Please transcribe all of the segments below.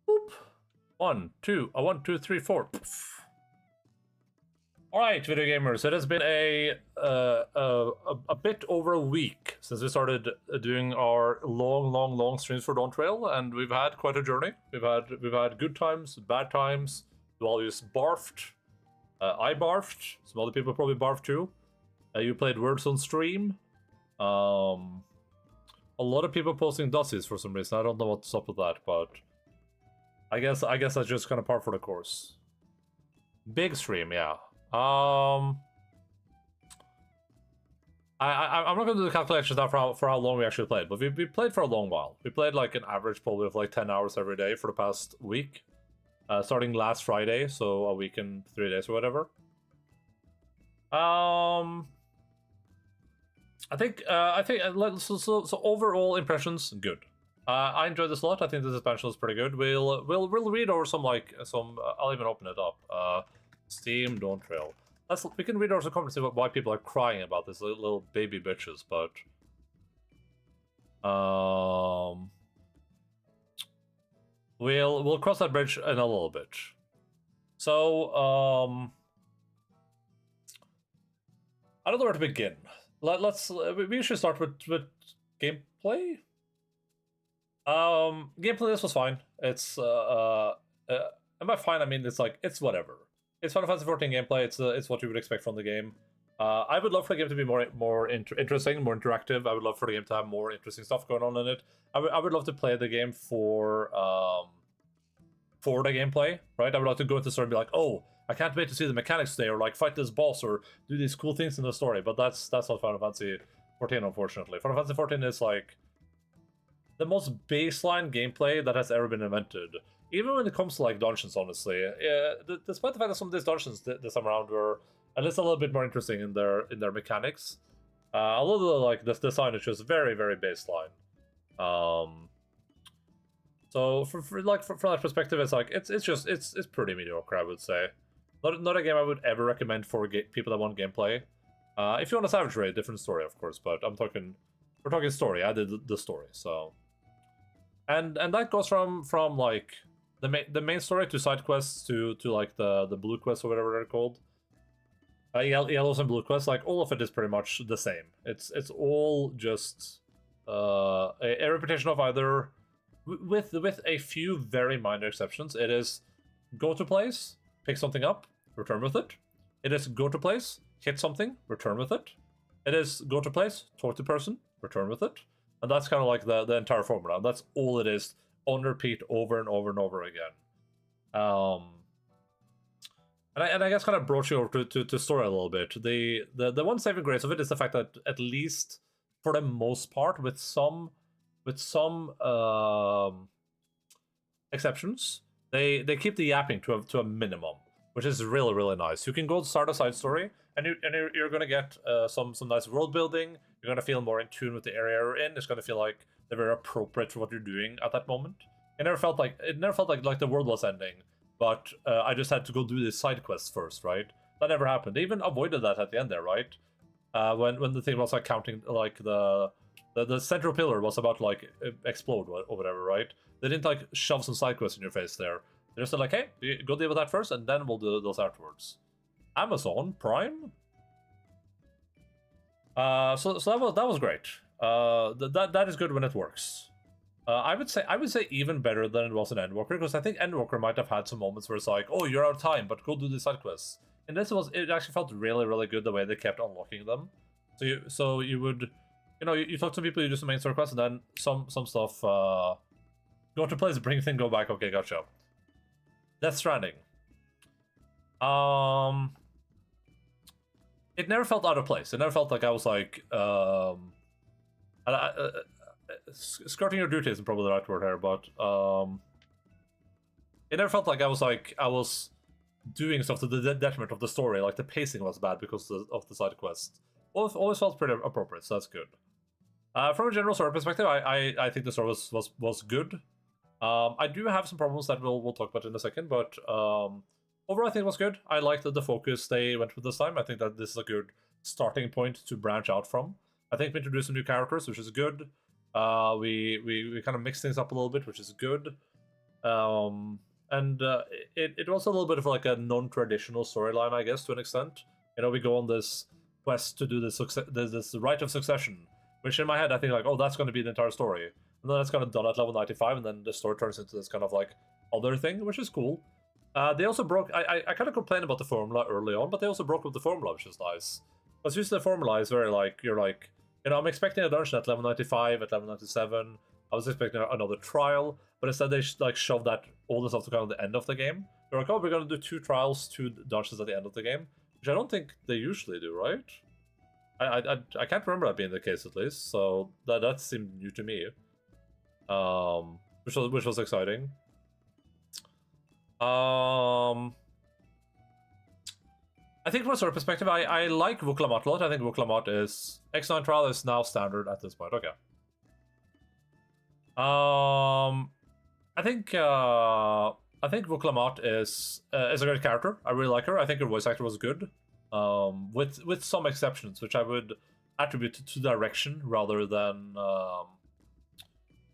Boop. 1, 2, 1, 2, 3, 4. Poof. All right, video gamers. It has been a bit over a week since we started doing our long streams for Dawntrail, and we've had quite a journey. We've had good times, bad times. Dwalius barfed. I barfed. Some other people probably barfed too. You played Words on stream. A lot of people posting dossies for some reason. I don't know what's up with that, but I guess that's just kind of par for the course. Big stream, yeah. I'm not going to do the calculations now for how long we actually played, but we played for a long while. We played like an average probably of like 10 hours every day for the past week, starting last Friday, so a week and 3 days or whatever. I think so overall impressions good. I enjoyed this a lot. I think this expansion is pretty good. We'll read over some I'll even open it up. Steam Dawntrail. We can read over some comments about why people are crying about this little baby bitches, but we'll cross that bridge in a little bit. So I don't know where to begin. We should start with gameplay. Gameplay this was fine. It's and by fine I mean it's whatever. It's Final Fantasy 14 gameplay. It's what you would expect from the game. I would love for the game to be more interesting, more interactive. I would love for the game to have more interesting stuff going on in it. I would love to play the game for the gameplay, right? I would like to go into the story and be like, oh, I can't wait to see the mechanics today, or like fight this boss, or do these cool things in the story. But that's not Final Fantasy 14, unfortunately. Final Fantasy 14 is like the most baseline gameplay that has ever been invented. Even when it comes to like dungeons, honestly, despite the fact that some of these dungeons this time around were at least a little bit more interesting in their mechanics, a little like this design is just very baseline. So from that perspective, it's like it's pretty mediocre, I would say. Not a game I would ever recommend for people that want gameplay. If you want a Savage Raid, different story, of course. But we're talking story. I did the story, so and that goes from like the main story to side quests to like the blue quests or whatever they're called. Yellows and blue quests, like all of it is pretty much the same. It's all just a repetition of either, with a few very minor exceptions. It is go to place, pick something up, return with it. It is go to place, hit something, return with it. It is go to place, talk to person, return with it. And that's kind of like the entire formula. And that's all it is, on repeat over and over and over again. And I guess kind of brought you over to story a little bit. The one saving grace of it is the fact that, at least for the most part, with some exceptions, they keep the yapping to a minimum, which is really nice. You can go start a side story, and you're gonna get some nice world building. You're gonna feel more in tune with the area you're in. It's gonna feel like they're very appropriate for what you're doing at that moment. It never felt like the world was ending, but I just had to go do this side quest first, right? That never happened. They even avoided that at the end there, right? When the thing was like counting, like the central pillar was about to like explode or whatever, right? They didn't like shove some side quests in your face there. They just said like, hey, go deal with that first, and then we'll do those afterwards. Amazon Prime. So that was great. That is good when it works. I would say even better than it was in Endwalker, because I think Endwalker might have had some moments where it's like, oh, you're out of time, but go do the side quests. In this it actually felt really good the way they kept unlocking them. So you would, you talk to people, you do some main story quests, and then some stuff. Go to place, bring thing, go back. Okay, gotcha. Death Stranding. It never felt out of place. It never felt like I was like skirting your duty isn't probably the right word here, but it never felt like I was doing stuff to the detriment of the story. Like the pacing was bad because of the side quest. Always felt pretty appropriate, so that's good. From a general story perspective, I think the story was good. I do have some problems that we'll talk about in a second, but overall I think it was good. I liked the focus they went with this time. I think that this is a good starting point to branch out from. I think we introduced some new characters, which is good. We kind of mixed things up a little bit, which is good. And it was a little bit of like a non-traditional storyline, I guess, to an extent. You know, we go on this quest to do this rite of succession, which in my head I think like, oh, that's going to be the entire story, and then that's kind of done at level 95, and then the story turns into this kind of like other thing, which is cool. They also broke. I kind of complained about the formula early on, but they also broke up the formula, which is nice. Because usually the formula is very like you're like, you know, I'm expecting a dungeon at level 95, at level 97. I was expecting another trial, but instead they like shoved that all the stuff to kind of the end of the game. They're like, oh, we're gonna do 2 trials, 2 dungeons at the end of the game, which I don't think they usually do, right? I can't remember that being the case at least, so that seemed new to me. Which was exciting. I think from a sort of perspective, I like Vuklamat a lot. I think Vuklamat is X9 trial is now standard at this point. Okay. I think Vuklamat is a great character. I really like her. I think her voice actor was good. With some exceptions, which I would attribute to direction rather than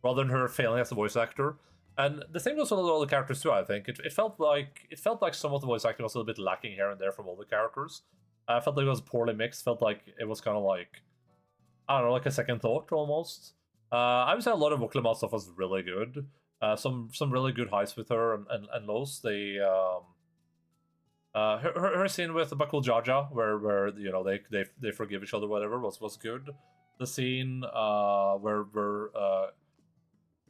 her failing as a voice actor. And the same goes with all the characters too. I think it felt like some of the voice acting was a little bit lacking here and there from all the characters. I felt like it was poorly mixed. Felt like it was kind of like, I don't know, like a second thought almost. I would say a lot of Vuklamat stuff was really good. Some really good highs with her and lows. Her scene with Bakul Jaja, where you know they forgive each other, whatever, was good. The scene where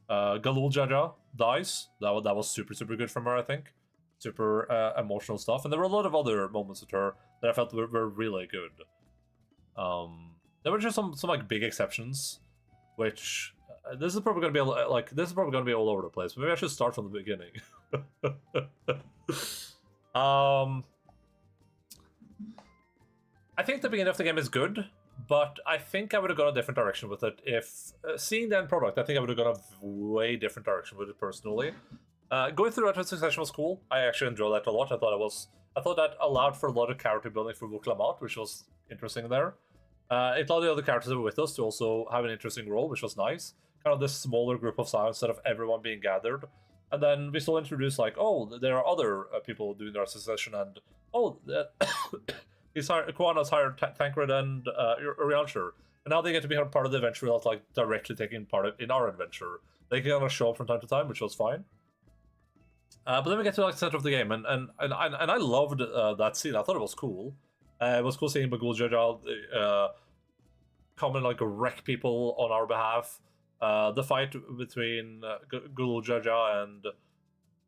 Galul Jaja dies, that was super good from her, I think. Super emotional stuff, and there were a lot of other moments with her that I felt were really good. There were just some like big exceptions, which this is probably gonna be all over the place. Maybe I should start from the beginning. I think the beginning of the game is good, but I think I would have gone a different direction with it. If seeing the end product, I think I would have gone a way different direction with it personally. Going through Rite of Succession was cool. I actually enjoyed that a lot. I thought that allowed for a lot of character building for Vuklamat, which was interesting there. It allowed the other characters that were with us to also have an interesting role, which was nice. Kind of this smaller group of Silence instead of everyone being gathered. And then we still introduced like, oh, there are other people doing Rite of Succession, and oh, Kwana's hired Tancred and Uriansher. And now they get to be part of the adventure without like directly taking part in our adventure. They can kind of show up from time to time, which was fine. But then we get to like the center of the game, and I loved that scene. I thought it was cool. It was cool seeing Bagul Jaja come and like wreck people on our behalf. The fight between Gulu Jaja and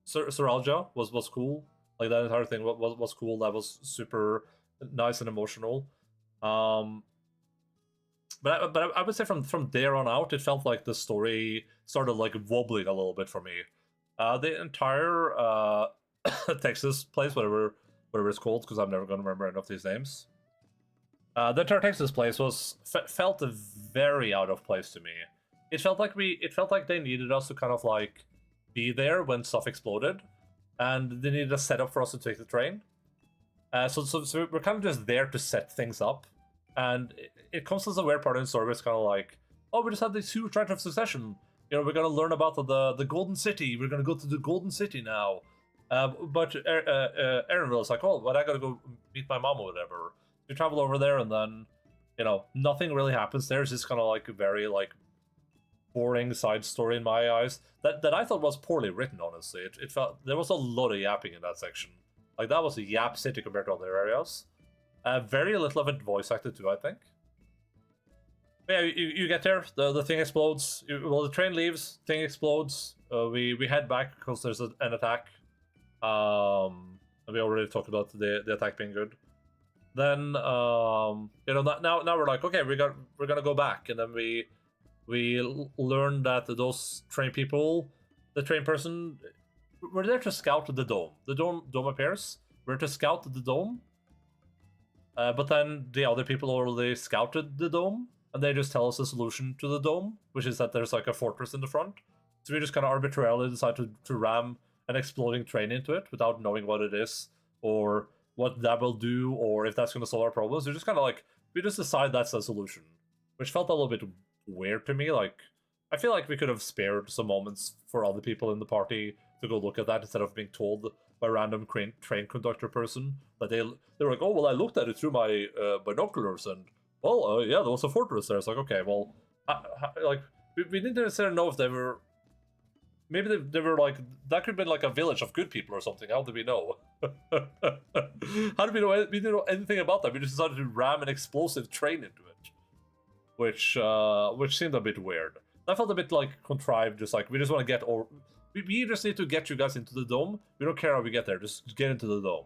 Saralja was cool. Like that entire thing was cool. That was super nice and emotional. But I would say from there on out, it felt like the story started like wobbling a little bit for me. The entire Texas place, whatever it's called, because I'm never going to remember any of these names. The entire Texas place felt very out of place to me. It felt like they needed us to kind of like be there when stuff exploded, and they needed a setup for us to take the train. So we're kind of just there to set things up, and it comes as a weird part in the story. Where it's kind of like, oh, we just had this huge Rite of Succession. You know, we're gonna learn about the Golden City. We're gonna go to the Golden City now. But Aaronville is like, oh, but I gotta go meet my mom or whatever. We travel over there, and then, you know, nothing really happens there. It's just kind of like a very like boring side story in my eyes that I thought was poorly written. Honestly, it felt there was a lot of yapping in that section. Like that was a yap city compared to other areas. Very little of it voice acted too, I think. But yeah, you get there, the thing explodes. Well, the train leaves, thing explodes. We head back because there's an attack. We already talked about the attack being good. Then you know, now we're like, okay, we're gonna go back, and then we learn that those train people, the train person, we're there to scout the dome. The dome appears. We're to scout the dome. But then the other people already scouted the dome, and they just tell us the solution to the dome, which is that there's like a fortress in the front. So we just kind of arbitrarily decide to ram an exploding train into it without knowing what it is, or what that will do, or if that's going to solve our problems. We just kind of like, we just decide that's the solution, which felt a little bit weird to me. Like, I feel like we could have spared some moments for other people in the party to go look at that instead of being told by a random train conductor person that they were like, oh well, I looked at it through my binoculars and well, yeah, there was a fortress there. It's like, okay, well, like we didn't necessarily know if they were. Maybe they were like, that could have been like a village of good people or something. How did we know? How did we know? We didn't know anything about that. We just decided to ram an explosive train into it, which seemed a bit weird. I felt a bit like contrived. Just like we just want to get or we just need to get you guys into the dome. We don't care how we get there. Just get into the dome.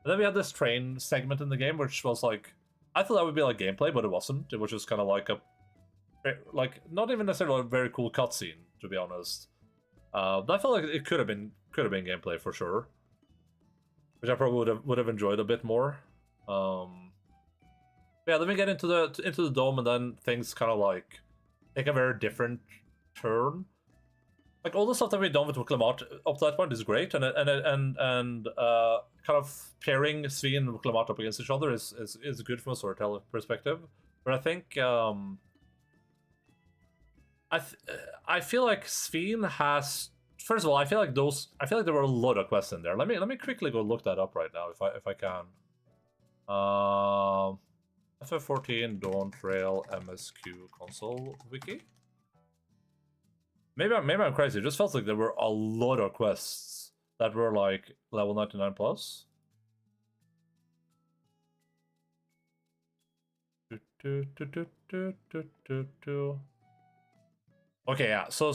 And then we had this train segment in the game, which was like, I thought that would be like gameplay, but it wasn't. It was just kind of like not even necessarily a very cool cutscene, to be honest. I felt like it could have been gameplay for sure, which I probably would have enjoyed a bit more. Yeah, then we get into the dome, and then things kind of like take a very different turn. Like all the stuff that we've done with Wiklamat up to that point is great, and kind of pairing Sveen and Wiklamat up against each other is good from a storytelling perspective. But I think I feel like Sveen has. First of all, I feel like there were a lot of quests in there. Let me quickly go look that up right now if I can. FF14 Dawntrail MSQ console wiki. Maybe I'm crazy. It just felt like there were a lot of quests that were like level 99 plus. Okay, yeah. So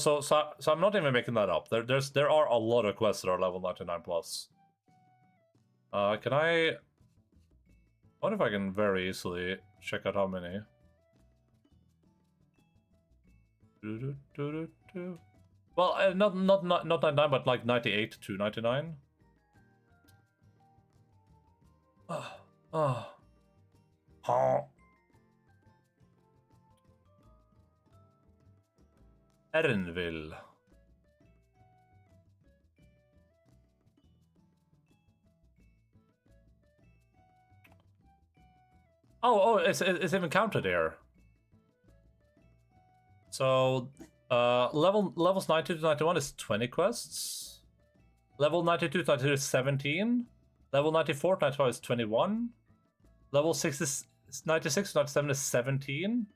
I'm not even making that up. There are a lot of quests that are level 99 plus. Can I? What if I can very easily check out how many? Well, not 99, but like 98 to 99. Erenville. Oh, it's even counted here. So, levels 90 to 91 is 20 quests. Level 92 to 92 is 17. Level 94 to 95 is 21. Level 96 to 97 is 17.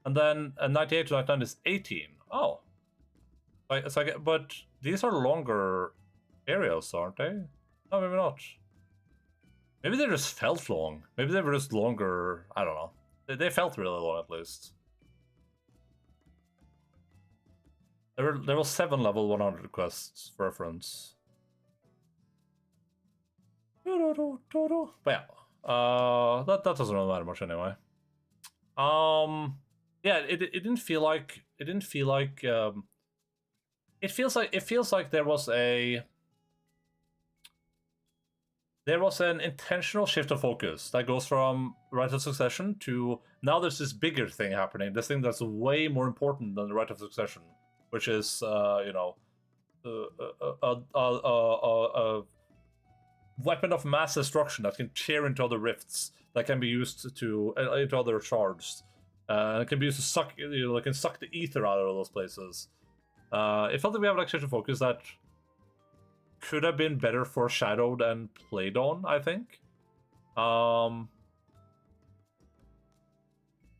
And then 98 to 99 is 18. Oh. But these are longer areas, aren't they? No, maybe not. Maybe they just felt long. Maybe they were just longer. I don't know. They felt really long, at least. There were 7 level 100 quests for reference. But yeah, that doesn't really matter much anyway. Yeah, it didn't feel like it feels like there was an intentional shift of focus that goes from Right of Succession to now there's this bigger thing happening, this thing that's way more important than the Right of Succession, which is you know, a weapon of mass destruction that can tear into other rifts, that can be used to into other shards. It can be used to suck, you know, it can suck the ether out of those places. It felt like we have like such a focus that could have been better foreshadowed and played on, I think.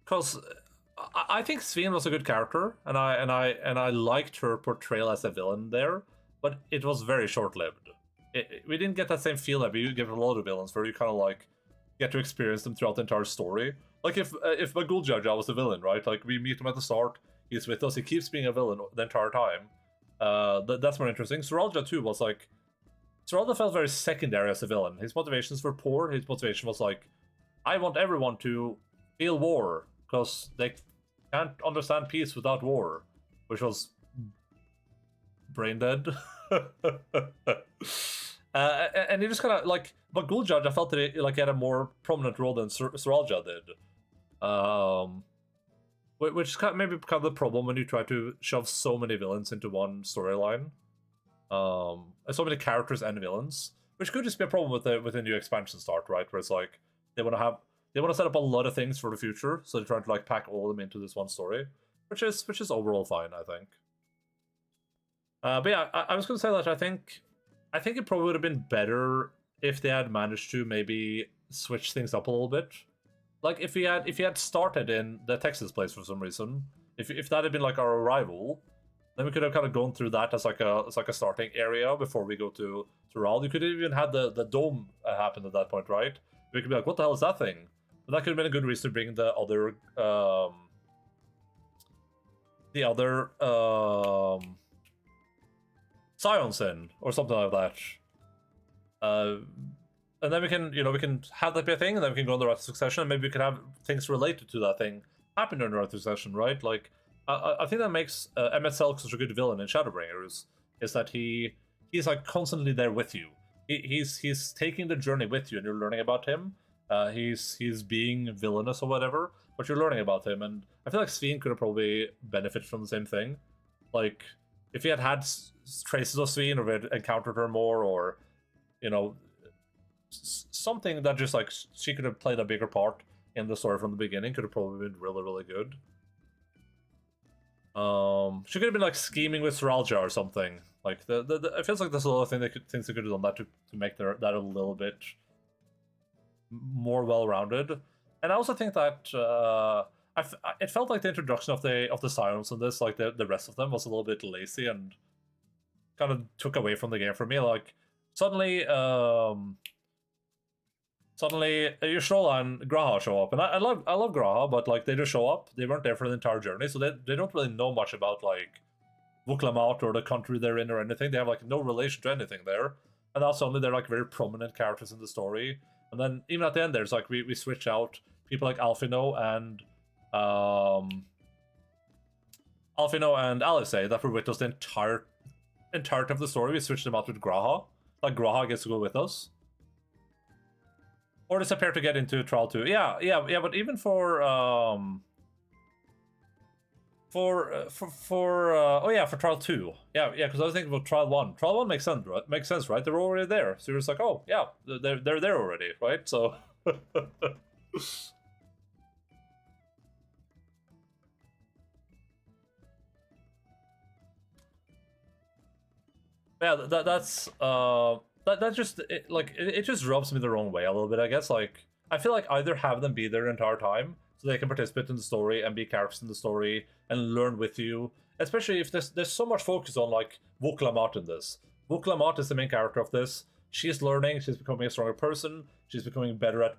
Because I think Sveen was a good character, and I liked her portrayal as a villain there, but it was very short-lived. We didn't get that same feel that we get a lot of villains, where you kind of like get to experience them throughout the entire story. Like if Magul Jaja was the villain, right? Like we meet him at the start, he's with us, he keeps being a villain the entire time. That's more interesting. Soralja too was like, Soralja felt very secondary as a villain. His motivations were poor. His motivation was like, I want everyone to feel war, because they can't understand peace without war, which was brain dead. And he just kind of like, but Guljaj, I felt that he had a more prominent role than Soralja did, which is maybe kind of the problem when you try to shove so many villains into one storyline, so many characters and villains, which could just be a problem with the new expansion start, right? Where it's like they want to set up a lot of things for the future, so they're trying to like pack all of them into this one story, which is overall fine, I think. But yeah, I was gonna say that I think it probably would have been better if they had managed to maybe switch things up a little bit. Like if he had started in the Texas place for some reason, if that had been like our arrival, then we could have kind of gone through that as like a starting area before we go to Ral. You could have even had the dome happen at that point, right? We could be like, what the hell is that thing? But that could have been a good reason to bring the other Scions in or something like that. And then we can, we can have that be a thing, and then we can go on the Right of Succession, and maybe we can have things related to that thing happen during the Right of Succession, right? Like, I think that makes Emmett Selk such a good villain in Shadowbringers, is that he's like constantly there with you. He's taking the journey with you, and you're learning about him. He's being villainous or whatever, but you're learning about him, and I feel like Sveen could have probably benefited from the same thing. Like, if he had traces of Sveen, or we had encountered her more, or something that just like she could have played a bigger part in the story from the beginning, could have probably been really, really good. She could have been like scheming with Seralja or something. Like it feels like there's a lot of things they could have done that to make that a little bit more well-rounded. And I also think that it felt like the introduction of the Scions in this, like the rest of them, was a little bit lazy and kind of took away from the game for me. Like suddenly Yshrola and Graha show up, and I love Graha, but like they just show up. They weren't there for the entire journey, so they don't really know much about like Vuklamat or the country they're in or anything. They have like no relation to anything there, and now suddenly they're like very prominent characters in the story. And then even at the end, there's like we switch out people like Alphino and Alice that were with us the entirety of the story. We switched them out with Graha. Like Graha gets to go with us. Or disappear to get into Trial 2. Yeah, but even for Trial 2. Yeah, because I was thinking about Trial 1. Trial 1 makes sense, right? They're already there. So you're just like, oh, yeah, they're there already, right? So yeah, that just it just rubs me the wrong way a little bit, I guess. Like, I feel like either have them be there the entire time so they can participate in the story and be characters in the story and learn with you. Especially if there's so much focus on like Vuklamat in this. Vuklamat is the main character of this. She's learning, she's becoming a stronger person, she's becoming better at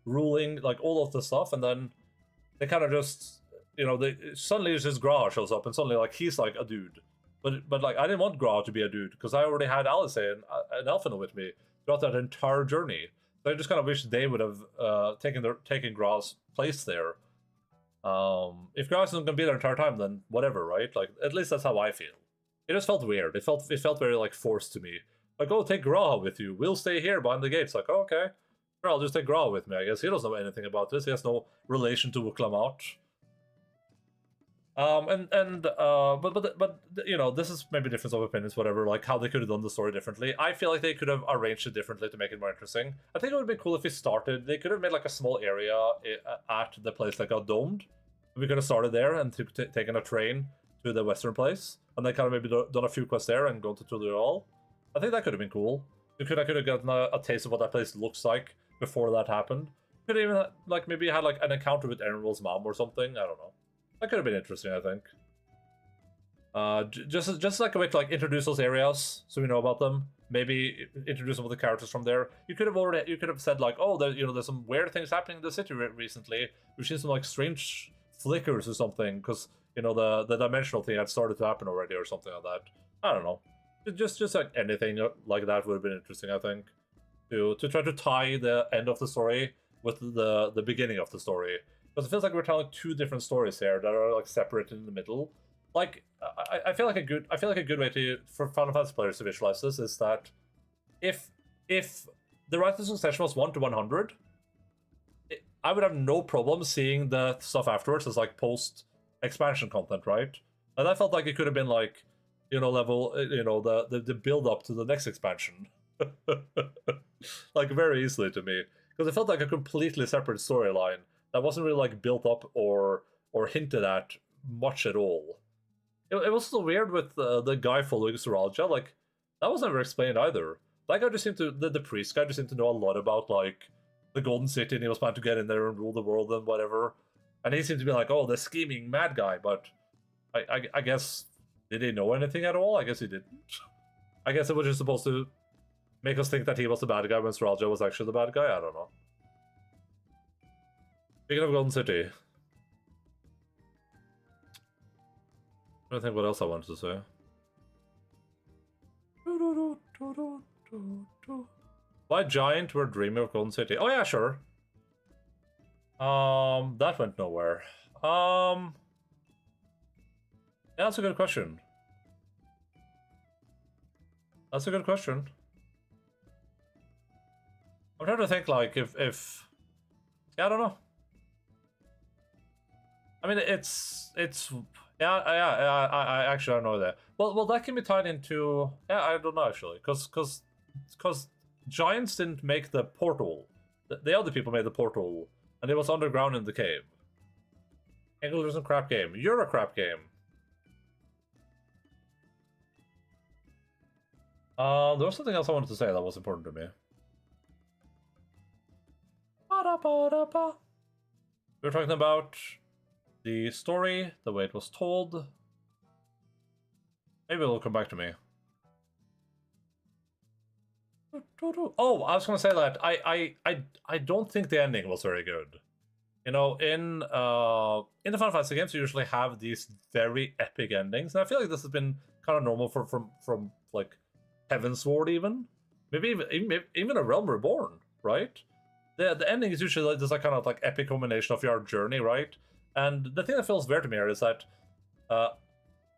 ruling, like all of the stuff, and then they kind of just suddenly it's just Graha shows up, and suddenly like he's like a dude. But like I didn't want Graha to be a dude because I already had Alice and Elfino with me throughout that entire journey. So I just kind of wish they would have taken Graha's place there. If Graha isn't gonna be there the entire time, then whatever, right? Like at least that's how I feel. It just felt weird. It felt very like forced to me. Like, oh, take Graha with you. We'll stay here behind the gates. Like, oh, okay, sure, I'll just take Graha with me. I guess he doesn't know anything about this. He has no relation to Vuklamat. But this is maybe difference of opinions, whatever, like how they could have done the story differently. I feel like they could have arranged it differently to make it more interesting. I think it would be cool if we started, they could have made like a small area at the place that got domed. We could have started there and taken a train to the western place, and then kind of maybe done a few quests there and gone to Tutorial. I think that could have been cool. I could have gotten a taste of what that place looks like before that happened. Could have even like maybe had like an encounter with Erinrol's mom or something. I don't know. That could have been interesting, I think. Just like a way to like introduce those areas so we know about them. Maybe introduce some of the characters from there. You could have said like, oh, there's some weird things happening in the city recently. We've seen some like strange flickers or something because the dimensional thing had started to happen already or something like that. I don't know. Just like anything like that would have been interesting, I think. To try to tie the end of the story with the beginning of the story. Because it feels like we're telling two different stories here that are like separated in the middle. Like I feel like a good way for Final Fantasy players to visualize this is that if the Right of Succession was 1 to 100, I would have no problem seeing the stuff afterwards as like post expansion content, right? And I felt like it could have been like level the build up to the next expansion, like very easily to me, because it felt like a completely separate storyline that wasn't really like built up or hinted at much at all. it was so weird with the guy following Soralja. Like, that was never explained either. That guy just seemed to the priest guy just seemed to know a lot about like the Golden City, and he was planning to get in there and rule the world and whatever. And he seemed to be like, oh, the scheming mad guy. But I guess, did he know anything at all? I guess he didn't. I guess it was just supposed to make us think that he was the bad guy when Soralja was actually the bad guy. I don't know. Speaking of Golden City, I don't think what else I wanted to say. Why giant were dreaming of Golden City? Oh yeah, sure. That went nowhere. Yeah, that's a good question. That's a good question. I'm trying to think, like, if... Yeah, I don't know. I mean, it's... Yeah, I actually don't know that. Well, that can be tied into... Yeah, I don't know, actually. Because Giants didn't make the portal. The other people made the portal. And it was underground in the cave. Engel's a crap game. You're a crap game. There was something else I wanted to say that was important to me. We were talking about the story, the way it was told. Maybe it'll come back to me. Oh, I was gonna say that I don't think the ending was very good. You know, in the Final Fantasy games, you usually have these very epic endings, and I feel like this has been kind of normal from like Heavensward even, maybe even a Realm Reborn, right? The ending is usually like this like kind of like epic culmination of your journey, right? And the thing that feels weird to me here is that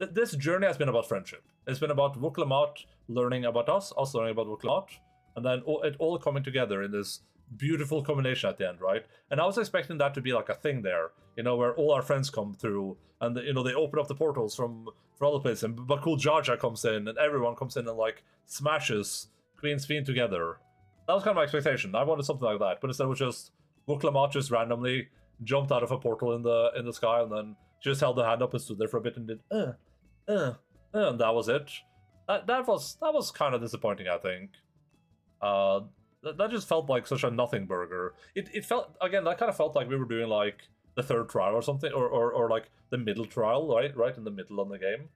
this journey has been about friendship. It's been about Wuklamot learning about us learning about Wuklamot, and then it all coming together in this beautiful combination at the end, right? And I was expecting that to be like a thing there, you know, where all our friends come through, and you know they open up the portals from other places, and Bakul Jaja comes in, and everyone comes in and like smashes Queen's Fiend together. That was kind of my expectation. I wanted something like that, but instead it was just Wuklamot just randomly jumped out of a portal in the sky, and then just held the hand up and stood there for a bit and did and that was it. That was kind of disappointing, I think. That just felt like such a nothing burger. It felt, again, that kind of felt like we were doing like the third trial or something, or like the middle trial, right in the middle of the game.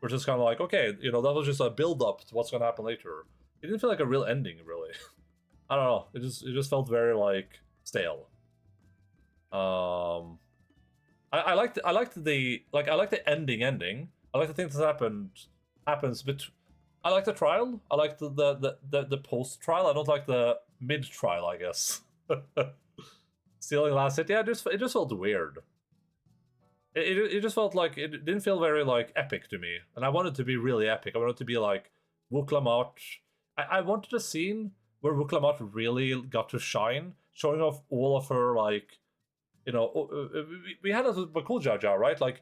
We're just kind of like, okay, you know, that was just a build up to what's gonna happen later. It didn't feel like a real ending, really. I don't know. It just felt very like stale. I liked the ending. I like the things that happens, but I like the trial. I like the post trial. I don't like the mid trial, I guess. Stealing last hit, yeah, it just felt weird. It just felt like it didn't feel very like epic to me, and I wanted it to be really epic. I wanted it to be like Wuklamot. I wanted a scene where Wuklamot really got to shine, showing off all of her like, you know, we had it with Bakul Jaja, right? Like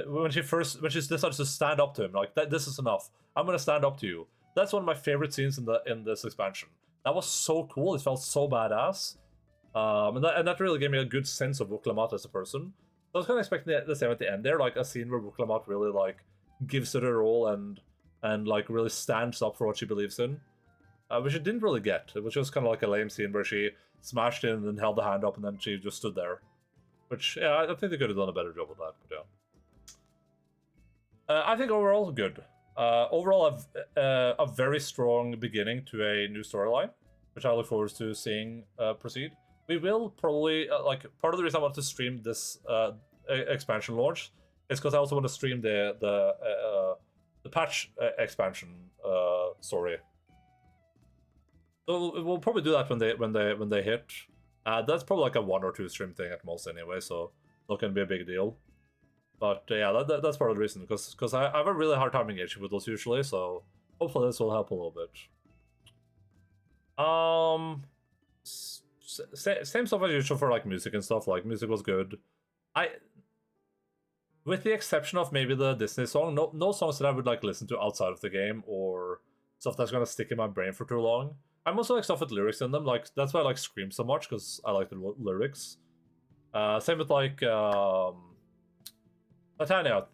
when she decided to stand up to him, like this is enough. I'm gonna stand up to you. That's one of my favorite scenes in this expansion. That was so cool. It felt so badass, and that really gave me a good sense of Wuklamot as a person. I was kind of expecting the same at the end there, like a scene where Wuklamot really like gives it her all and like really stands up for what she believes in, which it didn't really get. It was just kind of like a lame scene where she smashed in and held the hand up and then she just stood there. Which, yeah, I think they could have done a better job with that, but yeah. I think overall, good. Overall, a very strong beginning to a new storyline, which I look forward to seeing proceed. We will probably, like, part of the reason I want to stream this expansion launch is because I also want to stream the patch expansion story. So we'll probably do that when they hit. That's probably like a 1 or 2 stream thing at most anyway, so not gonna be a big deal. But yeah, that's part of the reason, because I have a really hard time engaging with those usually, so hopefully this will help a little bit. Same stuff as usual for like music and stuff. Like music was good. With the exception of maybe the Disney song, no songs that I would like listen to outside of the game or stuff that's gonna stick in my brain for too long. I'm also like stuff with lyrics in them. Like that's why I like Scream so much, because I like the lyrics. Same with like Titania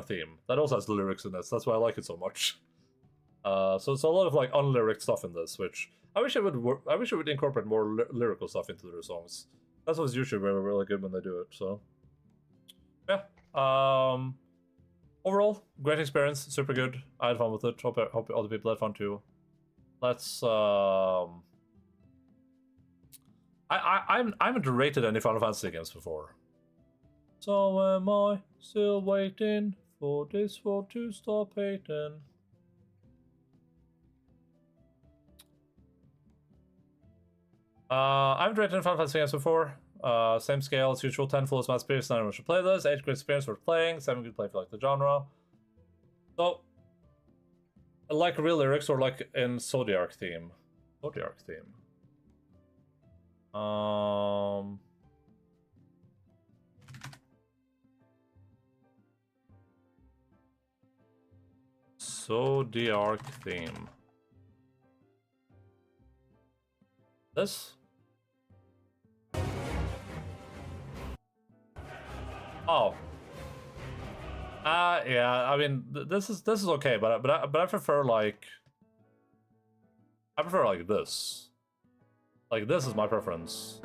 theme. That also has lyrics in this. That's why I like it so much. So it's a lot of like unlyric stuff in this, which I wish it would incorporate more lyrical stuff into their songs. That's what's usually really good when they do it. So yeah. Overall, great experience, super good. I had fun with it. Hope other people had fun too. Let's I haven't rated any Final Fantasy games before. So am I still waiting for this world to stop hating? I haven't rated any Final Fantasy games before. Same scale as usual, 10 full masterpiece, 9 should play this, 8 great experience worth playing, 7 good play for like the genre. So, like real lyrics or like in Zodiac theme. Zodiac theme. Zodiac theme. This? Oh. Yeah, I mean, this is okay, but I prefer like this. Like this is my preference.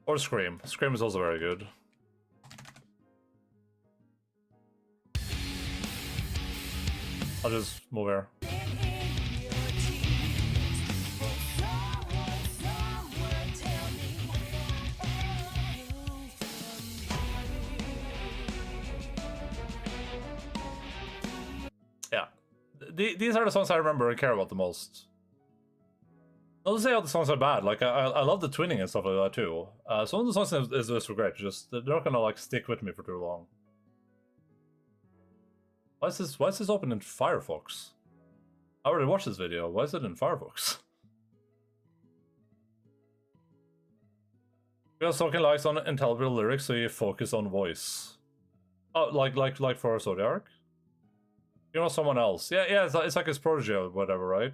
Or Scream. Scream is also very good. I'll just move here. Yeah. These are the songs I remember and care about the most. Not to say all the songs are bad. Like I love the twinning and stuff like that too. Some of the songs is great. Just they're not gonna like stick with me for too long. Why is this open in Firefox? I already watched this video. Why is it in Firefox? Because talking likes on intelligible lyrics, so you focus on voice. Oh, like for Zodiac? You know, someone else. Yeah, it's like his protege or whatever, right?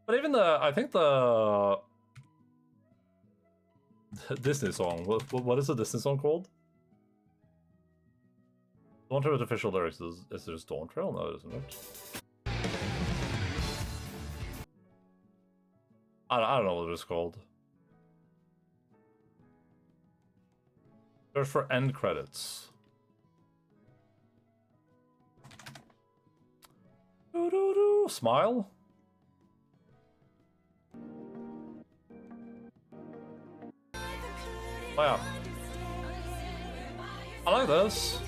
But even I think the Disney song. What is the Disney song called? Dawntrail with official lyrics is just Dawntrail? No, isn't it? I don't know what it's called. Search for end credits. Smile? Oh yeah. I like this.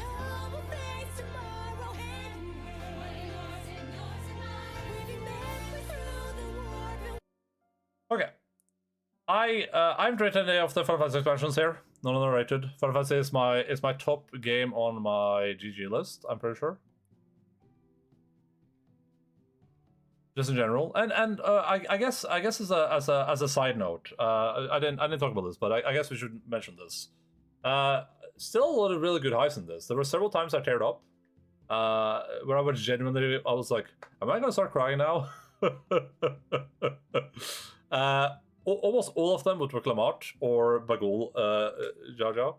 Okay. I've rated any of the Final Fantasy expansions here. None of them rated. Final Fantasy is my top game on my GG list, I'm pretty sure. Just in general, and I guess as a side note, I didn't talk about this, but I guess we should mention this. Still a lot of really good highs in this. There were several times I teared up, where I was like, am I gonna start crying now? Almost all of them with Reclamart or Bagul Jaja.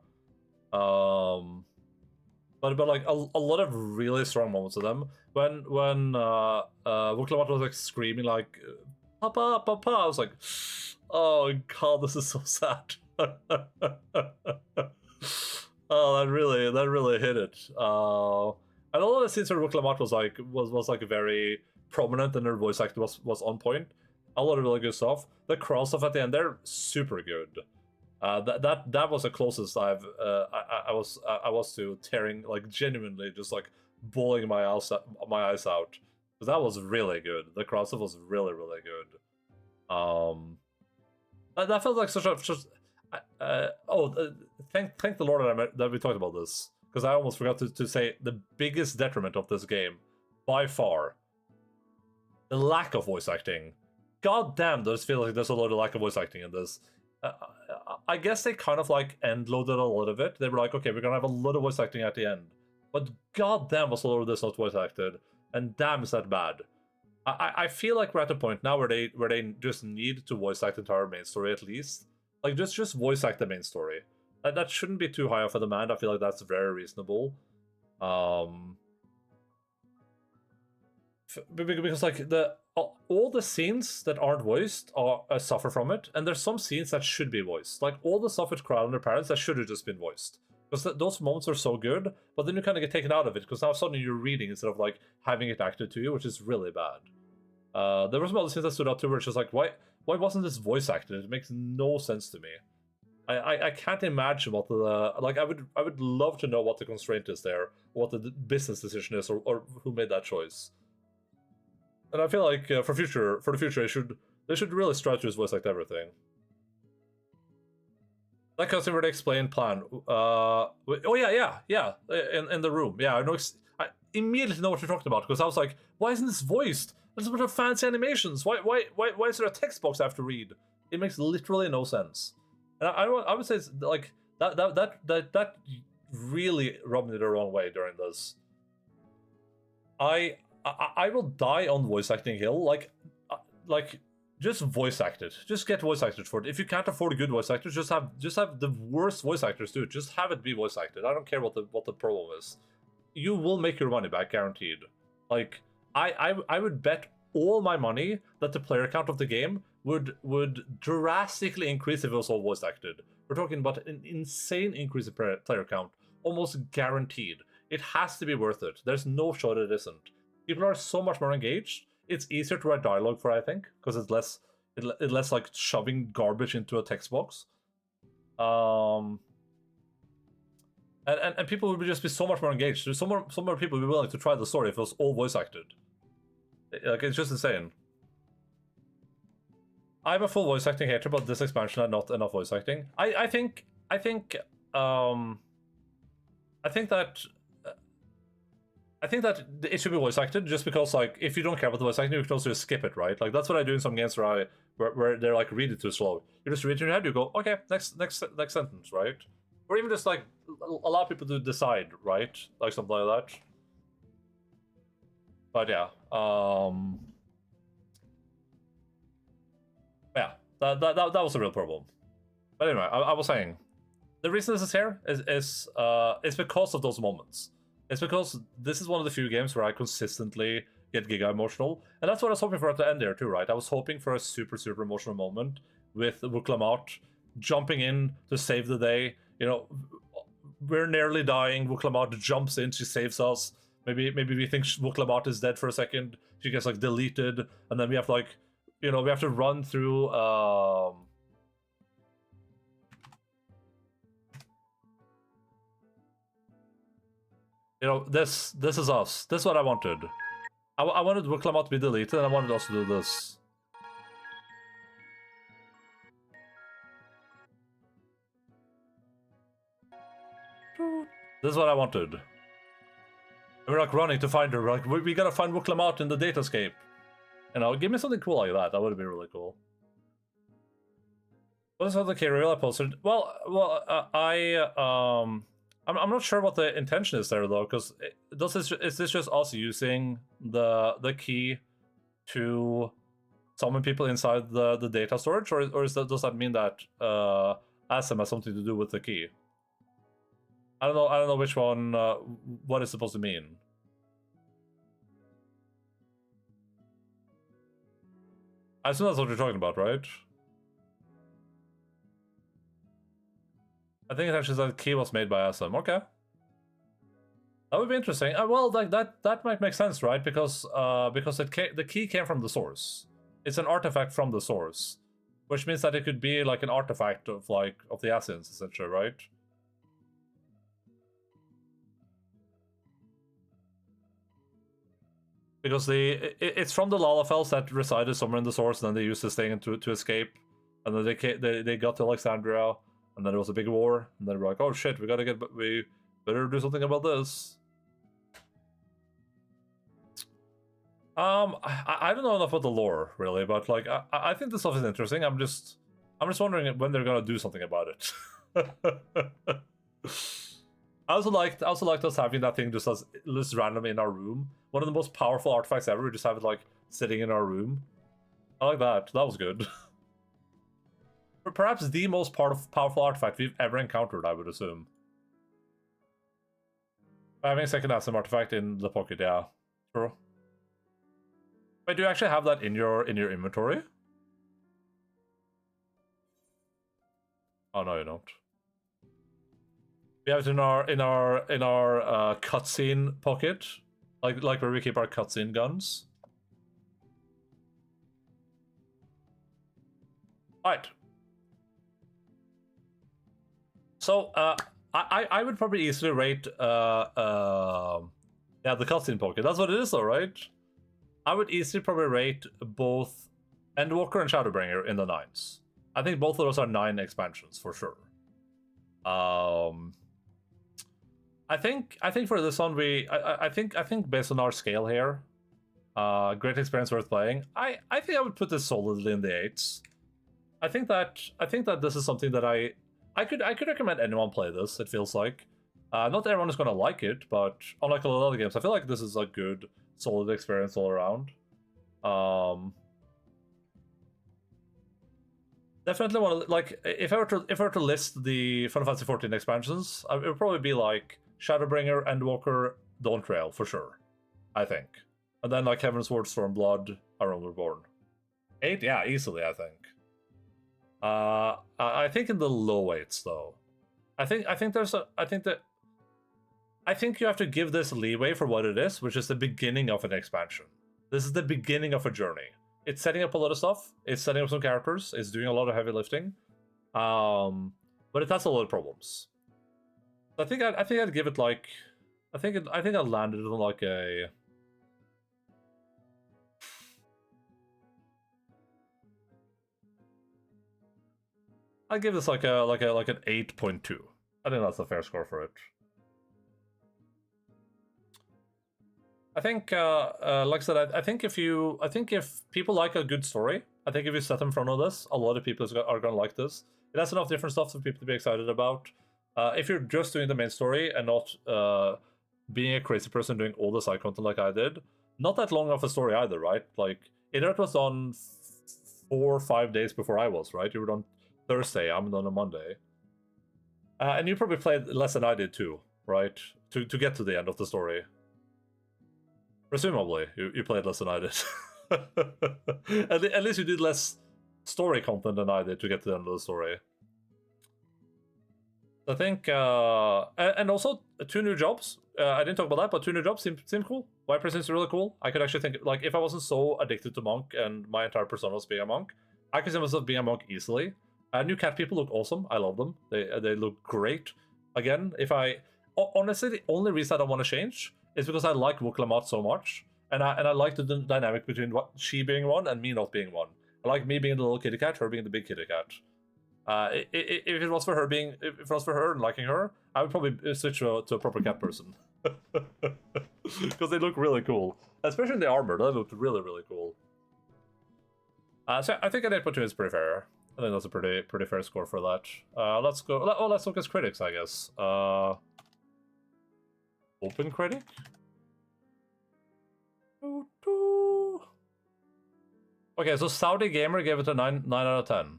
But like a lot of really strong moments of them. When Reclamart was like screaming like Papa, Papa, I was like, oh god, this is so sad. Oh, that really hit it. And a lot of the scenes where Reclamart was like very prominent and her voice acting was on point. A lot of really good stuff. The cross stuff at the end, they're super good. That was the closest I was to tearing, like genuinely just like bawling my eyes out. Because that was really good. The cross stuff was really good. That felt like thank the Lord that we talked about this, because I almost forgot to say the biggest detriment of this game by far, the lack of voice acting. God damn, does feel like there's a lot of lack of voice acting in this. I guess they kind of like end loaded a lot of it. They were like, okay, we're gonna have a lot of voice acting at the end, but goddamn was a lot of this not voice acted, and damn is that bad. I feel like we're at a point now where they just need to voice act the entire main story at least. Like just voice act the main story. That shouldn't be too high of a demand. I feel like that's very reasonable. Because like all the scenes that aren't voiced are suffer from it, and there's some scenes that should be voiced. Like all the stuff with Crowd and their parents that should have just been voiced. Because those moments are so good, but then you kind of get taken out of it because now suddenly you're reading instead of like having it acted to you, which is really bad. There were some other scenes that stood out too, where it's just like, why wasn't this voice acted? It makes no sense to me. I can't imagine what the like. I would love to know what the constraint is there, what the business decision is, or who made that choice. And I feel like for the future, they should really strive to use voice act everything. That customer to explain plan. Oh yeah. In the room, yeah. I immediately know what you're talking about because I was like, why isn't this voiced? There's a bunch of fancy animations. Why is there a text box I have to read? It makes literally no sense. And I would say it's like that really rubbed me the wrong way during this. I will die on voice acting hill. Like just voice act it. Just get voice actors for it. If you can't afford good voice actors, just have the worst voice actors do it. Just have it be voice acted. I don't care what the problem is. You will make your money back, guaranteed. Like I would bet all my money that the player count of the game would drastically increase if it was all voice acted. We're talking about an insane increase in player count, almost guaranteed. It has to be worth it. There's no shot it isn't. People are so much more engaged. It's easier to write dialogue for, I think, because it's less like shoving garbage into a text box. And people would just be so much more engaged. There's some more people would be willing to try the story if it was all voice acted. Like it's just insane. I'm a full voice acting hater, but this expansion had not enough voice acting. I think that it should be voice acted just because, like, if you don't care about the voice acting, you can also just skip it, right? Like that's what I do in some games where they're like read it too slow. You just read it in your head, you go, okay, next sentence, right? Or even just like allow people to decide, right? Like something like that. But yeah, yeah, that was a real problem. But anyway, I was saying, the reason this is here is because of those moments. It's because this is one of the few games where I consistently get giga emotional, and that's what I was hoping for at the end there too, right? I was hoping for a super emotional moment with Wuklamart jumping in to save the day. You know, we're nearly dying. Wuklamart jumps in, she saves us. Maybe we think Wuklamart is dead for a second. She gets like deleted, and then we have to like, you know, we have to run through. You know, this is us. This is what I wanted. I wanted Wuklamart to be deleted, and I wanted us to do this. This is what I wanted. And we're like running to find her. We're like, we gotta find Wuklamart in the datascape. You know, give me something cool like that. That would have been really cool. What is the K-Real I posted? Well, I'm not sure what the intention is there though, because is this just us using the key to summon people inside the data storage, or does that mean that Asm has something to do with the key? I don't know which one. What it's supposed to mean. I assume that's what you're talking about, right? I think it's actually that the key was made by Asm. Okay. That would be interesting. Well, like that might make sense, right? Because the key came from the source. It's an artifact from the source, which means that it could be like an artifact of the Asins, essentially, right? Because it's from the Lalafels that resided somewhere in the source, and then they used this thing to escape, and then they got to Alexandria. And then there was a big war, and then we're like, oh shit, we better do something about this. I don't know enough about the lore, really, but like, I think this stuff is interesting. I'm just, I'm just wondering when they're gonna do something about it. I also liked us having that thing just randomly in our room. One of the most powerful artifacts ever. We just have it like sitting in our room. I like that. That was good. Perhaps the most powerful artifact we've ever encountered, I would assume. Having a second Asm artifact in the pocket, yeah. True. Wait, do you actually have that in your inventory? Oh no, you don't. We have it in our cutscene pocket, like where we keep our cutscene guns. Right. So I would probably easily rate yeah, the cutscene pocket. That's what it is, though, right? I would easily probably rate both Endwalker and Shadowbringer in the 9s. I think both of those are 9 expansions for sure. I think for this one I think based on our scale here, great experience worth playing. I think I would put this solidly in the 8s. I think that this is something that I could recommend anyone play this. It feels like not everyone is gonna like it, but unlike a lot of other games, I feel like this is a good, solid experience all around. Definitely want to, like, if I were to list the Final Fantasy XIV expansions, it would probably be like Shadowbringer, Endwalker, Dawntrail for sure. I think, and then like Heaven's Word, Stormblood, A Realm Reborn. 8, yeah, easily. I think. I think in the low 8s though. I think you have to give this leeway for what it is, which is the beginning of an expansion. This is the beginning of a journey. It's setting up a lot of stuff. It's setting up some characters. It's doing a lot of heavy lifting, but it has a lot of problems. I think I'd give it like, I think I landed on like a. I'd give this like an 8.2. I think that's a fair score for it. I think, like I said, I think if people like a good story, I think if you set them in front of this, a lot of people are gonna like this. It has enough different stuff for people to be excited about. If you're just doing the main story and not being a crazy person doing all the side content like I did, not that long of a story either, right? Like, Inert was on 4 or 5 days before I was, right? You were on Thursday, I'm on a Monday. And you probably played less than I did too, right? To get to the end of the story. Presumably, you played less than I did. At least you did less story content than I did to get to the end of the story. I think, and also 2 new jobs. I didn't talk about that, but 2 new jobs seem cool. Viper seems really cool. I could actually think, like, if I wasn't so addicted to Monk and my entire persona was being a Monk, I could see myself being a Monk easily. New cat people look awesome. I love them. They look great. Again, honestly, the only reason I don't want to change is because I like Wuklamot so much, and I like the dynamic between she being one and me not being one. I like me being the little kitty cat, her being the big kitty cat. If it was for her and liking her, I would probably switch to a proper cat person. Because they look really cool, especially in the armor. They look really, really cool. So I think an 8.2 is pretty fair. I think that's a pretty fair score for that. Let's go. Oh, let's look at critics, I guess. Open critic. Okay, so Saudi Gamer gave it a 9 out of 10.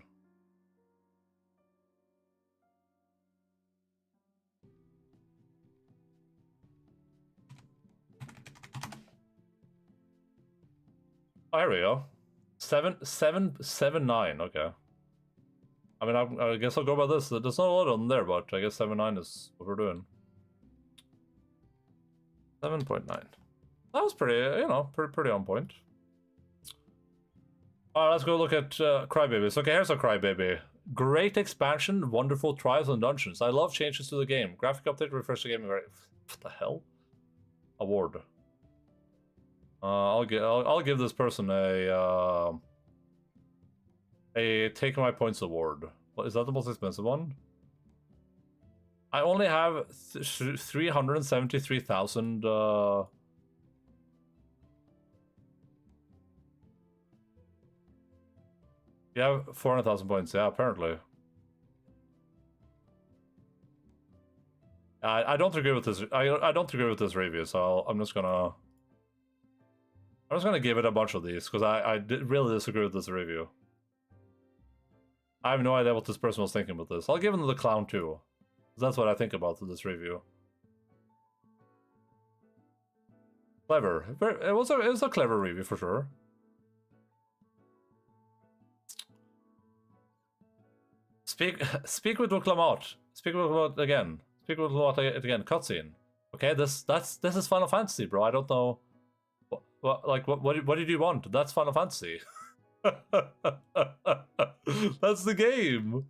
Oh, here we go. 7.9. Okay. I mean, I guess I'll go by this. There's not a lot on there, but I guess 7.9 is what we're doing. 7.9. That was pretty, pretty on point. Alright, let's go look at Crybabies. Okay, here's a Crybaby. Great expansion, wonderful trials and dungeons. I love changes to the game. Graphic update, refresh the game. What the hell? Award. I'll give this person a Take My Points award. Is that the most expensive one? I only have 373,000. Yeah, 400,000 points. Yeah, apparently. I don't agree with this. I don't agree with this review, so I'm just gonna give it a bunch of these because I really disagree with this review. I have no idea what this person was thinking about this. I'll give him the clown too. That's what I think about this review. Clever. It was a clever review for sure. Speak with Duclamat. Speak with Duclamat again. Speak with Duclamat again. Cutscene. Okay, this is Final Fantasy, bro. I don't know. What did you want? That's Final Fantasy. That's the game.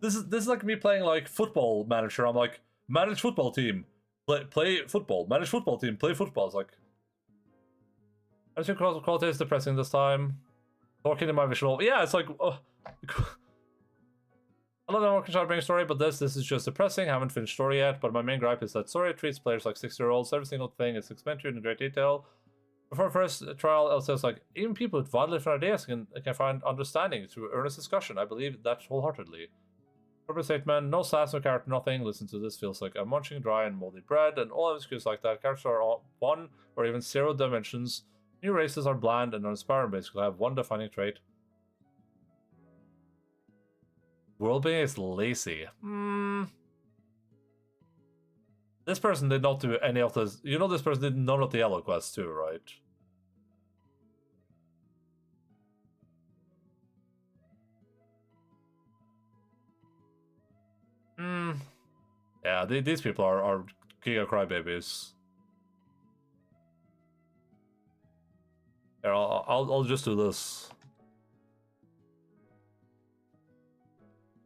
This is like me playing like Football Manager. I'm like, manage football team, play football, manage football team, play football. It's like, I think quality is depressing this time. Talking in my visual, yeah, it's like, I love that working hard bring story, but this is just depressing. Haven't finished story yet, but my main gripe is that story treats players like 6-year-olds. Every single thing is explained in great detail. Before first trial, it says like, even people with wildly different ideas can find understanding through earnest discussion. I believe that wholeheartedly. Corporate statement, no sass, no character, nothing. Listen to this, feels like I'm munching dry and moldy bread, and all excuses like that. Characters are all 1 or even 0 dimensions. New races are bland and uninspiring, basically have one defining trait. World building is lazy. This person did not do any of this. You know, this person did none of the yellow quests too, right? Yeah, these people are giga crybabies. Here, I'll just do this.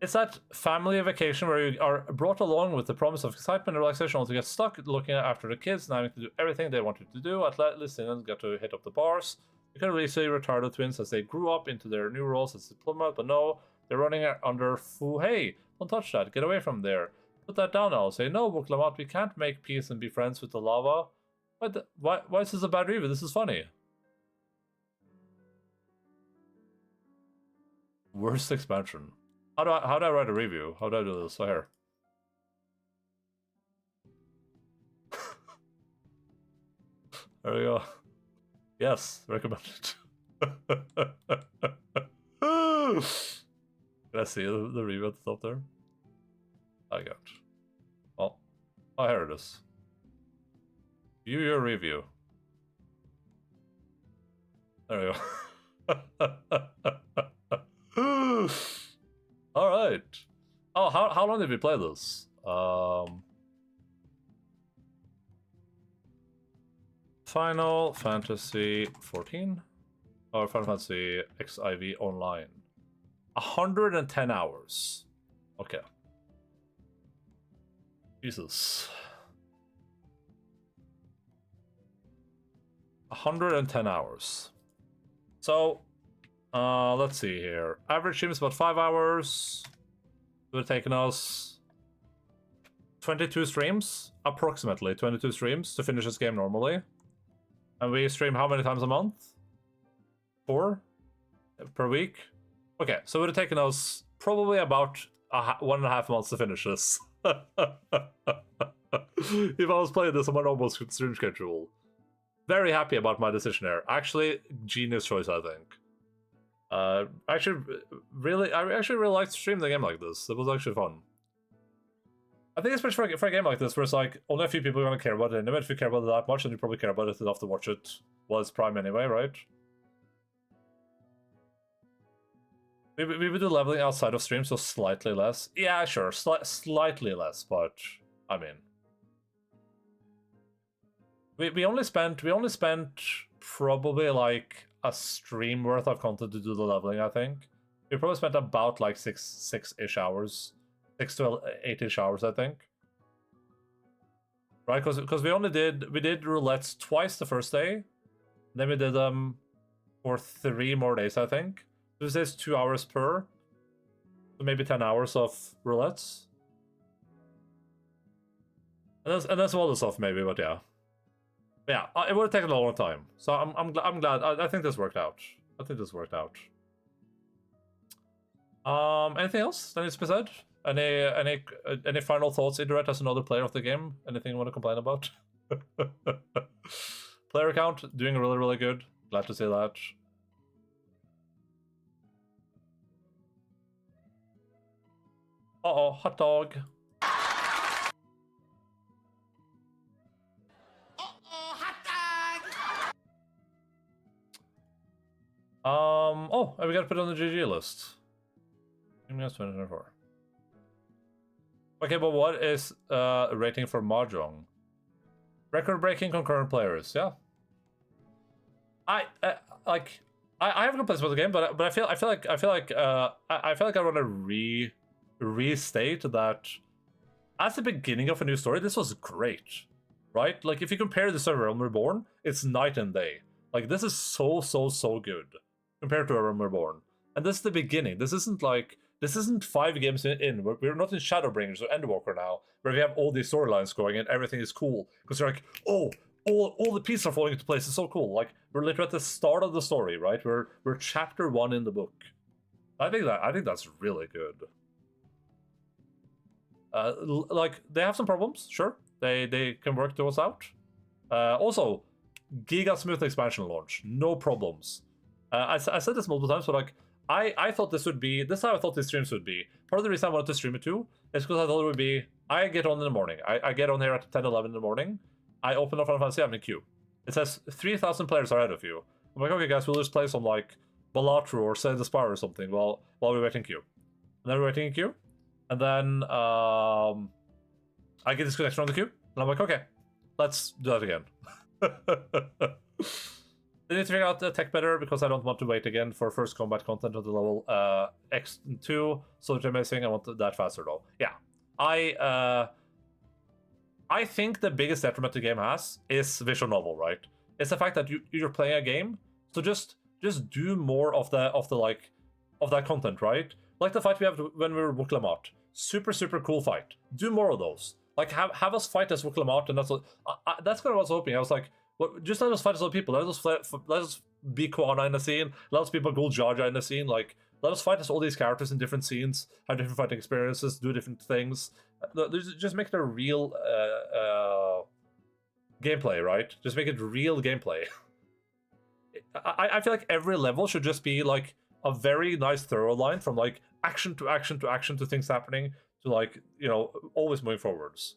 It's that family vacation where you are brought along with the promise of excitement and relaxation, only to get stuck looking after the kids and having to do everything they wanted to do. At least and get to hit up the bars. You can really see retarded twins as they grew up into their new roles as diplomat, but no, they're running under foo. Hey, don't touch that. Get away from there. Put that down now. Say, no, Buklamat, we can't make peace and be friends with the lava. Why is this a bad review? This is funny. Worst expansion. How do I write a review? How do I do this? So here. There we go. Yes, recommended. Can I see the review at the top there? I got. Oh, here it is. View your review. There we go. All right. Oh, how long did we play this? Final Fantasy 14 or Final Fantasy XIV Online. 110 hours. Okay. Jesus. 110 hours. So, let's see here. Average stream is about 5 hours. It would have taken us 22 streams, approximately 22 streams to finish this game normally. And we stream how many times a month? 4 per week. Okay, so it would have taken us probably about 1.5 months to finish this. If I was playing this on my normal stream schedule. Very happy about my decision here. Actually, genius choice, I think. I actually really liked streaming the game like this. It was actually fun. I think especially for a game like this, where it's like only a few people are gonna care about it anyway. If you care about it that much, then you probably care about it enough to watch it while it's prime anyway, right? We would do leveling outside of stream, so slightly less. Yeah, sure, slightly less, but I mean, we only spent probably like a stream worth of content to do the leveling. I think we probably spent about like six-ish hours, 6 to 8-ish hours, I think. Right, because we did roulettes twice the first day, then we did them for 3 more days, I think. This is 2 hours per, so maybe 10 hours of roulettes. And that's all the stuff maybe, but yeah. Yeah, it would have taken a long time. So I'm glad. I think this worked out. I think this worked out. Anything else that needs to be said? Any final thoughts, Idret, as another player of the game? Anything you want to complain about? Player count doing really, really good. Glad to see that. Uh-oh, hot dog. Uh-oh, hot dog! Oh, we gotta put it on the GG list. That's 2024. Okay, but what is rating for Mahjong? Record-breaking concurrent players, yeah. I have complaints about the game, but I feel like I want to restate that as the beginning of a new story, this was great, right? Like if you compare the server Realm Reborn, it's night and day. Like this is so good compared to Realm Reborn, and this is the beginning. This isn't 5 games in. We're not in Shadowbringers or Endwalker now, where we have all these storylines going and everything is cool because you're like, oh, all the pieces are falling into place. It's so cool. Like we're literally at the start of the story, right? We're chapter 1 in the book. I think that's really good. Like they have some problems, sure. They can work those out. Also, giga smooth expansion launch, no problems. I said this multiple times, but like I thought this is how I thought these streams would be. Part of the reason I wanted to stream it too is because I thought it would be, I get on in the morning. I get on here at 10, 11 in the morning. I open up Final Fantasy, I'm in queue. It says 3,000 players are ahead of you. I'm like, okay guys, we'll just play some like Balatro or Say the Spire or something while we wait in queue. And then we're waiting in queue. And then I get disconnection on the queue. And I'm like, okay, let's do that again. They need to figure out the tech better because I don't want to wait again for first combat content on the level X2. So it's amazing. I want that faster though. Yeah. I think the biggest detriment the game has is visual novel, right? It's the fact that you're playing a game, so just do more of that content, right? Like the fight we have when we were Wuklamart. Super cool fight. Do more of those. Like have us fight as Wuklamart, and that's what that's kind of what I was hoping. I was like, well, just let us fight as other people. Let us be Koana in the scene. Let us be Bagul Jar Jar in the scene. Like let us fight as all these characters in different scenes, have different fighting experiences, do different things. Just make it a real gameplay, right? Just make it real gameplay. I feel like every level should just be like a very nice thorough line from like action to action to action to things happening to like, you know, always moving forwards.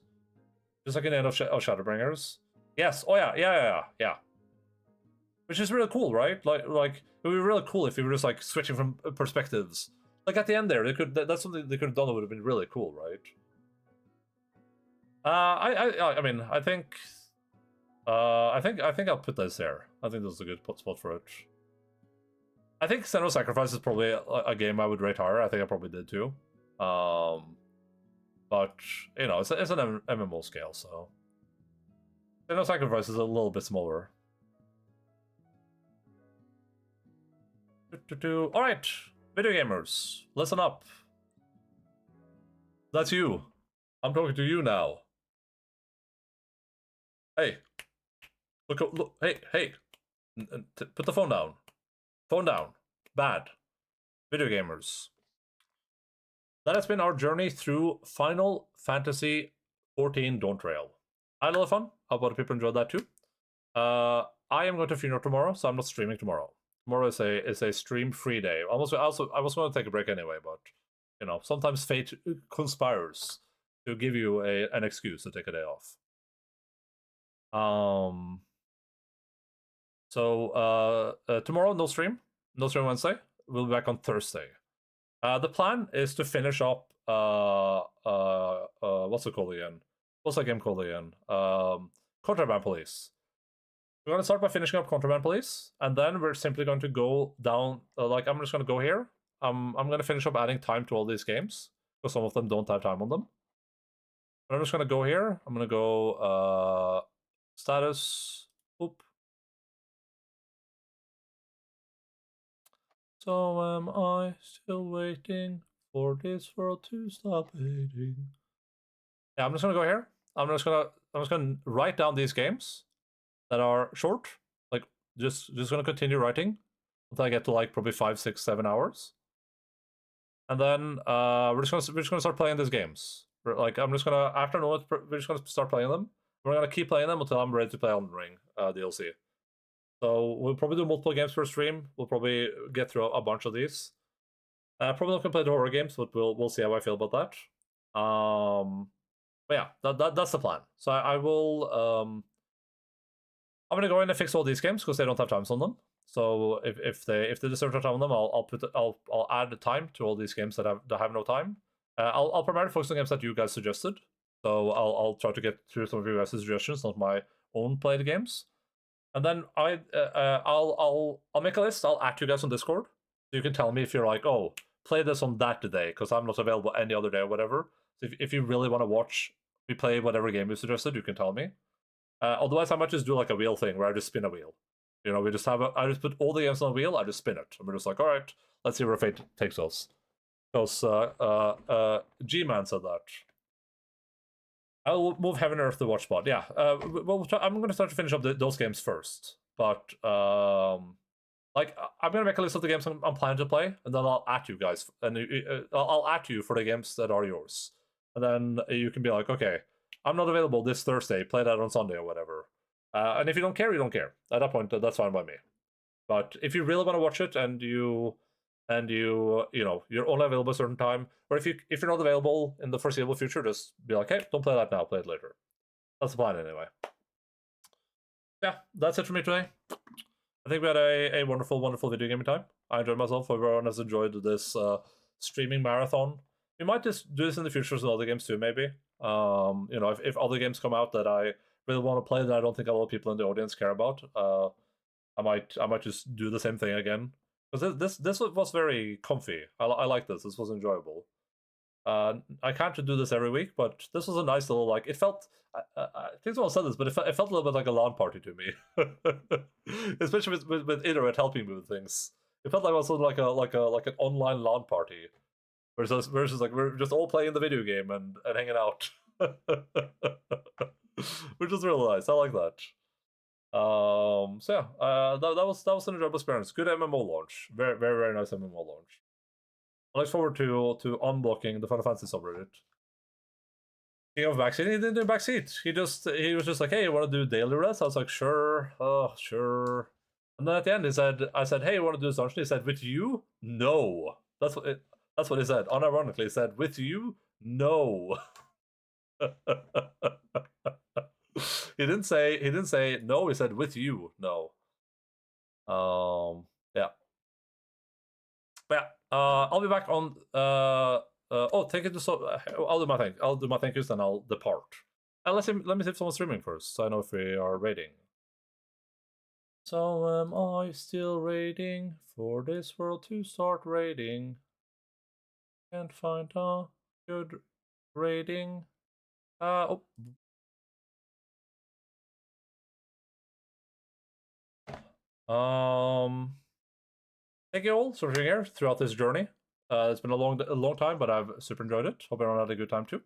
Just like in the end of Shadowbringers. Yes. Oh yeah. Which is really cool, right? Like it would be really cool if we were just like switching from perspectives. Like at the end there, that's something they could have done that would have been really cool, right? I mean, I think I'll put this there. I think this is a good spot for it. I think Senua Sacrifice is probably a game I would rate higher. I think I probably did too. But you know, it's an MMO scale, so Senua Sacrifice is a little bit smaller. All right, video gamers, listen up. That's you. I'm talking to you now. Hey, look, hey, put the phone down. Phone down. Bad. Video gamers. That has been our journey through Final Fantasy XIV Dawntrail. I had a lot of fun. Hope other people enjoyed that too. I am going to funeral tomorrow, so I'm not streaming tomorrow. Tomorrow is a stream-free day. I was going to take a break anyway, but you know, sometimes fate conspires to give you an excuse to take a day off. So tomorrow, no stream Wednesday. We'll be back on Thursday. The plan is to finish up what's it called again? What's that game called again? Contraband Police. We're gonna start by finishing up Contraband Police, and then we're simply going to go down. Like I'm just gonna go here. I'm gonna finish up adding time to all these games because some of them don't have time on them. But I'm just gonna go here. I'm gonna go status. Oop. So am I still waiting for this world to stop hating? Yeah, I'm just gonna go here. I'm just gonna write down these games that are short. Like just gonna continue writing until I get to like probably 5, 6, 7 hours. and then we're just gonna start playing these games. Like I'm just gonna after Noah, we're just gonna start playing them. We're gonna keep playing them until I'm ready to play Elden Ring DLC. So we'll probably do multiple games per stream. We'll probably get through a bunch of these. Probably not gonna play the horror games, but we'll see how I feel about that. But yeah, that's the plan. So I will I'm gonna go in and fix all these games because they don't have times on them. So if they deserve to have time on them, I'll add the time to all these games that have no time. I'll primarily focus on games that you guys suggested. So I'll try to get through some of you guys' suggestions, not my own played games. And then I'll make a list. I'll add you guys on Discord, so you can tell me if you're like, oh, play this on that day because I'm not available any other day or whatever. So if you really want to watch me play whatever game you suggested, you can tell me. Otherwise, I might just do like a wheel thing where I just spin a wheel. You know, we just I just put all the games on a wheel, I just spin it. And we're just like, all right, let's see where fate takes us. Because G-Man said that. I'll move Heaven and Earth to watch spot. Yeah, I'm going to start to finish up those games first. But, like, I'm going to make a list of the games I'm planning to play, and then I'll at you guys. And I'll at you for the games that are yours. And then you can be like, okay, I'm not available this Thursday, play that on Sunday or whatever. And if you don't care, you don't care. At that point, that's fine by me. But if you really want to watch it and you know, you're only available a certain time, or if you're not available in the foreseeable future, just be like, hey, don't play that now, play it later. That's the plan anyway. Yeah, that's it for me today. I think we had a wonderful, wonderful video gaming time. I enjoyed myself. Everyone has enjoyed this streaming marathon. We might just do this in the future with other games too, maybe. You know, if other games come out that I really want to play that I don't think a lot of people in the audience care about, I might just do the same thing again. Because this was very comfy. I like this. This was enjoyable. I can't do this every week, but this was a nice little, like, it felt, I think someone said this, but it felt a little bit like a LAN party to me. Especially with Internet helping me with things. It felt like also like an online LAN party. Versus like we're just all playing the video game and hanging out. Which is real nice. I like that. So yeah, that was an enjoyable experience. Good MMO launch. Very, very, very nice MMO launch. I look forward to unblocking the Final Fantasy subreddit. King of backseat, he didn't do backseat. He was just like, hey, you want to do daily rest? I was like, sure, sure. And then at the end, I said, hey, you want to do this dungeon? He said, with you? No. That's what he said. Unironically, he said, with you? No. He didn't say no, he said with you, no. Yeah. But yeah, I'll be back on thank you to I'll do my thank yous, then I'll depart. Let me see if someone's streaming first, so I know if we are raiding. So am I still raiding for this world to start raiding? Can't find a good raiding. Oh. Thank you all for being here throughout this journey. It's been a long time, but I've super enjoyed it. Hope everyone had a good time too.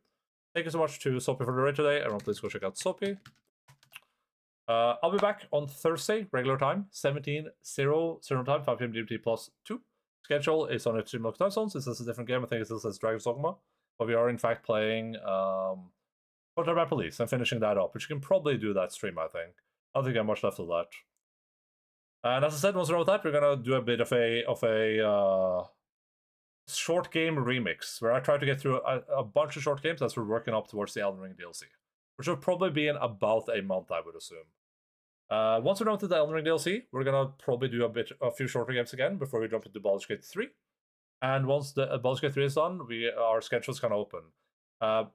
Thank you so much to Soapy for the raid today. Everyone, please go check out Soapy. I'll be back on Thursday, regular time, 17:00 time, 5 p.m. GMT +2. Schedule is on extreme local time zones. This is a different game. I think it still says Dragon's Dogma, but we are in fact playing Dawntrail Police and finishing that up, which you can probably do that stream. I think. I don't think I have much left of that. And as I said, once we're done with that, we're gonna do a bit of a short game remix, where I try to get through a bunch of short games as we're working up towards the Elden Ring DLC, which will probably be in about a month, I would assume. Once we're done with the Elden Ring DLC, we're gonna probably do a few shorter games again before we jump into Baldur's Gate 3. And once the Baldur's Gate 3 is done, our schedule's kind of open.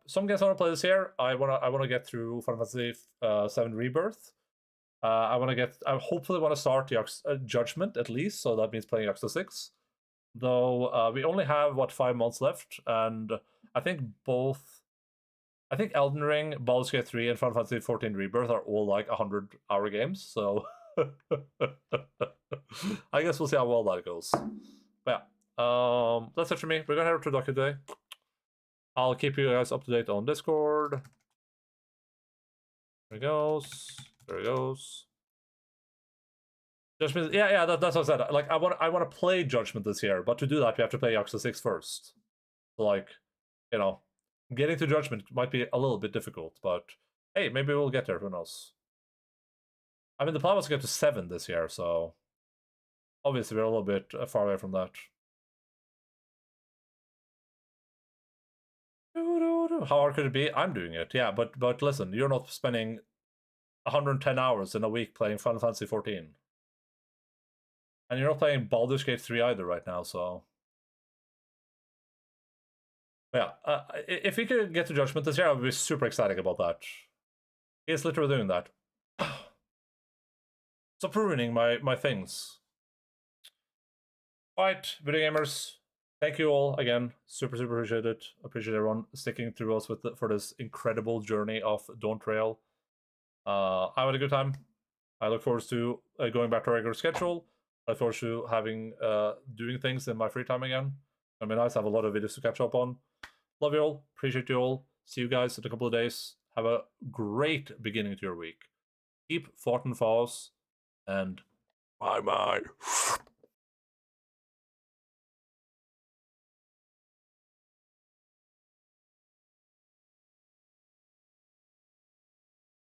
Some games I want to play this year. I wanna get through Final Fantasy 7 Rebirth. I hopefully want to start the Judgment at least, so that means playing Yakuza 6. Though we only have 5 months left, and I think Elden Ring, Baldur's Gate 3, and Final Fantasy 14 Rebirth are all like 100-hour games. So I guess we'll see how well that goes. But yeah, that's it for me. We're gonna head to Doku today. I'll keep you guys up to date on Discord. There he goes. There he goes. Judgment, yeah, that's what I said. Like, I want to play Judgment this year, but to do that, we have to play Yakuza 6 first. So, like, you know, getting to Judgment might be a little bit difficult, but hey, maybe we'll get there. Who knows? I mean, the plan was to get to 7 this year, so obviously we're a little bit far away from that. How hard could it be? I'm doing it, yeah, but listen, you're not spending 110 hours in a week playing Final Fantasy 14. And you're not playing Baldur's Gate 3 either right now, so... Yeah, if we could get to Judgment this year, I would be super excited about that. He's literally doing that. Stop ruining my things. Alright, video gamers, thank you all again. Super appreciate it. Appreciate everyone sticking through us for this incredible journey of Dawntrail. I had a good time. I look forward to going back to our regular schedule. I look forward to having doing things in my free time again. I mean, nice. I have a lot of videos to catch up on. Love you all. Appreciate you all. See you guys in a couple of days. Have a great beginning to your week. Keep fighting falls, and bye-bye.